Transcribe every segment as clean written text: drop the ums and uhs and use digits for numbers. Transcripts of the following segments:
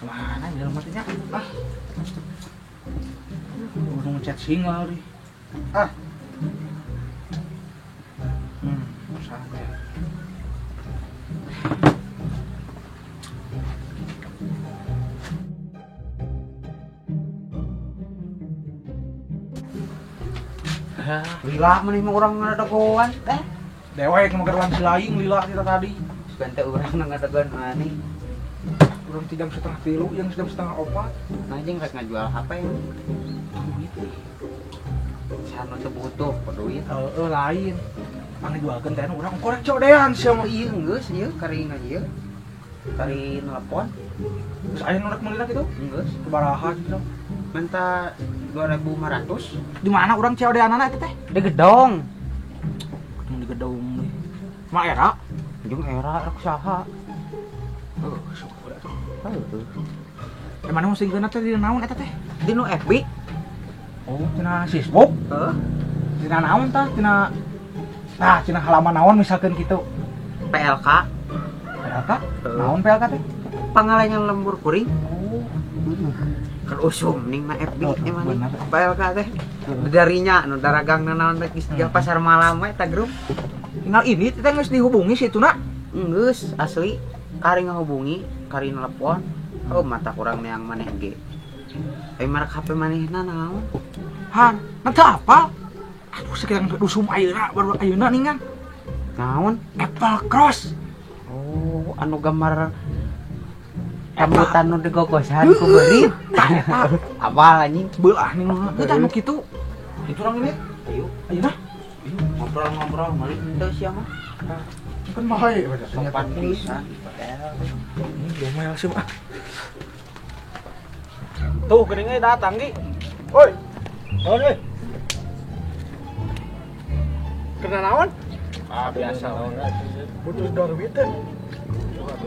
Kemana ini dalam matinya? Udah ngechat single nih. Sampai. Lila mah orang ngadagoan teh. Dewek mageran si laing lila kita tadi. Sebentar orang ngadagoan ani. Urang 3:30 yang 3:30. Anjing rek ngajual HP. Duit. Sanu teu butuh duit. Lain. Anu jualkeun teh urang korek codean sia mah. Ieu geus ieu karina ieu. Kari nelpon. Terus aya nu rek meulina kitu? Geus. Kubaraha gitu. Minta 2.500. Di mana urang codeanana eta teh? Di gedong. Ketemu di gedung. Mak era. Jeung era rek saha? Syukur atuh. Mana mau singkeuna teh di naon eta teh? Di nu FB. Oh, cenah Facebook. Heeh. Cenah naon tah? Cenah halaman naon misalkan kitu. PLK. PLK? Naon PLK teh? Pangalengan lembur kuring. Oh. Kan usum ning mah FB emang Bener. PLK teh. Darinya nu daragangna naon teh geus pasar malam we eta grup. Tinggal ini teh geus dihubungi situna. Geus asli. Kari ngahubungi, kari nelpon. Oh mata kurang neang maneh ge. Merek HP manehna naon? Han, nanti apa? Aduh, sekarang dusum ayeuna baru ayeuna ningan. Naon? Apple Cross. Oh, anu gambar rambutan nu digogosan ku beurit. Abal anjing. Beulah ning mah. Teu anu kitu. Itu orang ini. Ayo, Ayeuna. ngobrol-ngobrol meureun teu sia mah. Kan bae. Sopan pisan. Ini domel sih mah. Tuh geuning datang Gi. Woi. Naon euy? Kena naon? Biasa naon. Butuh duit teh.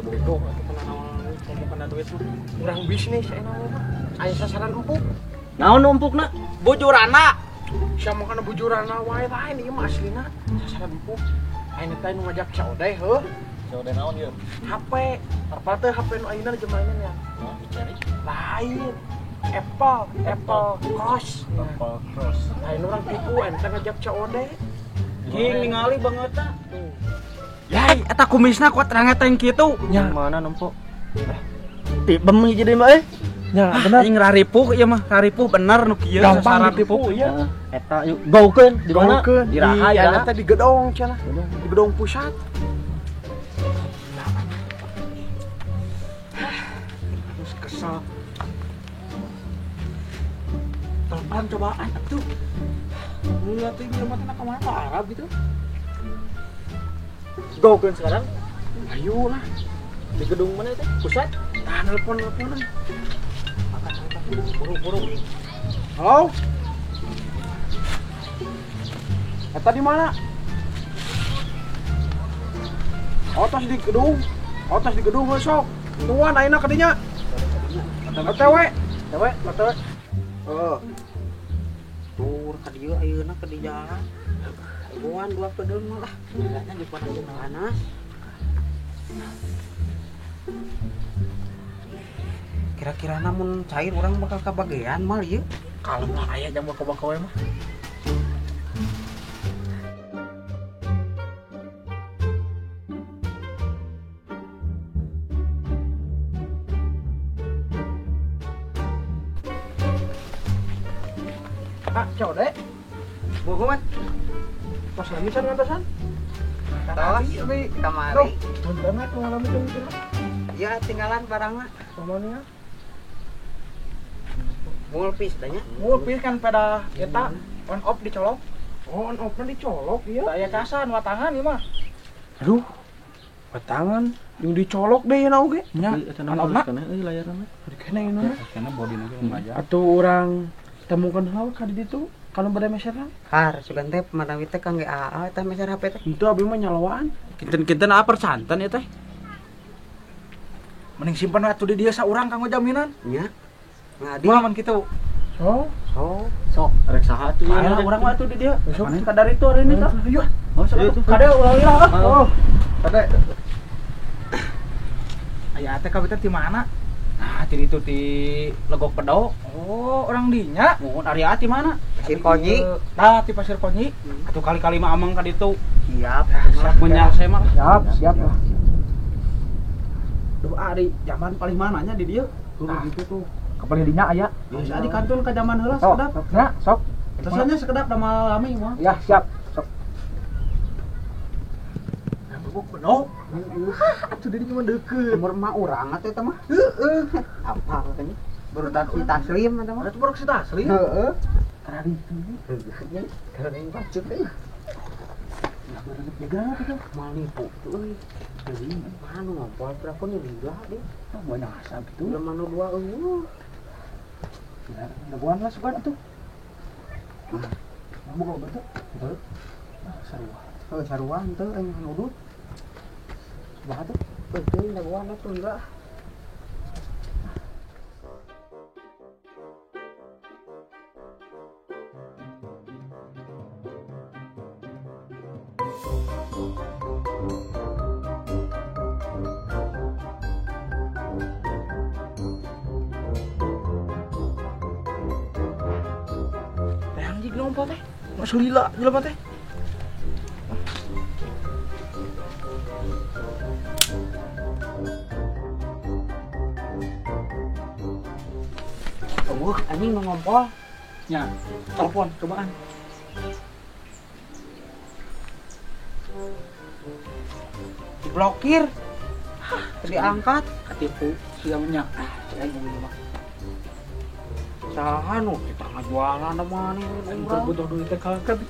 Butuh kena naon, kena duit mah. Urang bisnis aya naon mah. Aya sasaran empuk. Naon empukna? Bujurana. Sia mah kana bujurana wae tah ini mah aslina. Sasaran empuk. Ayeuna teh nu ngajak caodeh heuh. Caodeh naon ieu? HP. Apa teh HP nu ayeuna jeung mainan ya? Cari Lain. Apple Cross. Apple Cross. Lain orang tipu ente ngajak caodeh. King ningali bangetna. Yai, eta kumisna kuat rangeteng kitu. Yang mana nempok? Ti bemi jadi mah Ya, bener. Aing raripuh ieu mah, raripuh bener nu kieu Gampang ditipu iya. eta yuk gaukeun di mana? Di Raha ya, ya. teh di gedong cenah. Di gedong pusat. Terus kesel. Telepon cobaan atuh. Lihat ini mah teh ka mana Arab gitu. Gaukeun sekarang. Ayo lah. Di gedung mana teh? Pusat. Nah, teleponan. Buru-buru. Halo? Eta di mana? Otos di gedung. Otos di gedung sok. Tuan ayeuna ka dinya. OTW. OTW. Tur ka dieu ayeuna ke di jalan. Buan dua pedun mah lah. Kayaknya di panas. Kira-kira namun cair orang bakal kebagian mal ieu. Kalem lah aya jam baka-baka we mah. Codek. Bohongan. Pas lagi san ngatasan. Tos kamari. Banget ngalami itu. Ya tinggalan barangna. Samanya. Mulpis tanya. Mulpis kan pada eta on off dicolok. Oh, on off dicolok iya. Aya kasan watangan ieu mah. Aduh. Watangan yang dicolok deh na oge. Nya. On off na. Euy layarna. Dikene ieu mah. Kana bodina ge mah aja. Atuh urang temukan hawa ka di ditu kalau bade meserna. Har sugan teh pemadawi teh kangge AA eta meser HP teh. Itu abi mah nyalawaan. Kinten-kinten apa persantan ya teh? Mending simpen atuh di dieu saurang kanggo jaminan. Nya. Ngadi. Moal man kitu. So, Sok Rek saha atuh ieu? aya urang mah atuh di dieu. Besok. Kadar itu hari ini tah. Ayo. Oh, sakit. Kade ulah. Oh. Kade. Aya teh kabeh teh di mana? Nah, di itu di Legok Pedo. Oh, orang dinya. Mun ari ati mana? Pasir Konyi. Tah, di Pasir Konyi. Atuh kali-kali mah ameng ka ditu. Siap. Menyal saya mah. Siap lah. Duh ari zaman paling mananya di dieu. Nah. Gitu tuh. Kapal dinya aya. Bisa di kantun ka zaman heula Sok, sekedap. ya, sok. Terusnya sekedap da malami mah. Ya, siap. Sok. Legok Pedo. Atuh deui cuma deukeut. Umur mah urang atuh eta mah. Heeh. Apa katanya? Barudak si Taslim eta mah. Ada tuh baru kita asli. Heeh. Tradisi. Karena yang bacot euy. Jaga tuh. Mal nipu tuh euy. Jadi mana ngompol berapa nih gila deh. Banyak asap itu. Udah mana 2 eueuh. Ada buan lah seban atuh. Mau kok betul? Betul. Sarua. Sarua henteu aing nudut. Bah tuh. Betul da gua tuh enggak. Anjing lompat teh. Masuk lila jelema teh. Wah, anjing mau ngompol. Ya, telepon cobaan. Diblokir. Diangkat. Katipu siamnya. Cai ngomong mah. Saha nu kita ngajualan da mana Anjing butuh duit teh kagak.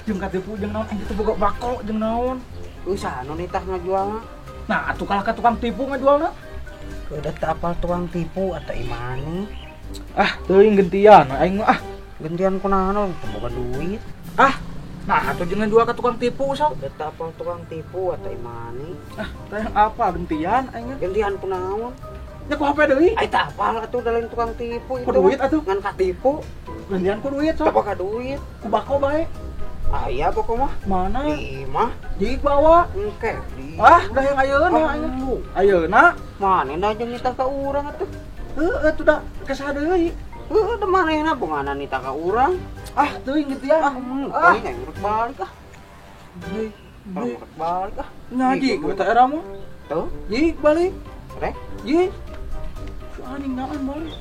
Jeung katipu jeung naon anjing teh boga bako jeung naon. Euy saha nu nitah ngajualna? Nah, atuh kalah ka tukang tipu ngajualna. Udah tak apal tukang tipu atau imani. Ah, teuing gentian aing mah ah. Gantian kunaon boga duit. Ah, nah atuh jeung jual ka tukang tipu sok. Udah tak apal tukang tipu atau imani. Ah, teh apa gentian aing mah. Gantian kunaon? Nya ku HP deui. Ai tak apal atuh da lain tukang tipu itu. Ku duit atuh. Ngan katipu, Gantian ku duit sok. tak pakai duit. Ku bako bae. Aya pokok mah. Mana? Di mah Jik bawa. engke di. Ah, udah yang ayeuna aing. Ayeuna. Mana da jeung nitah ka urang atuh? Heueuh tuh da kesah deui. Heuh da manehna bongana nitah ka urang. Ah, teuing gentian. Ah, ini ngurut balik ah. Deui. Ngurut balik ah. Ngaji ku teh era mah. Tuh, Jik balik. rek. Jik. Anjing naon balik.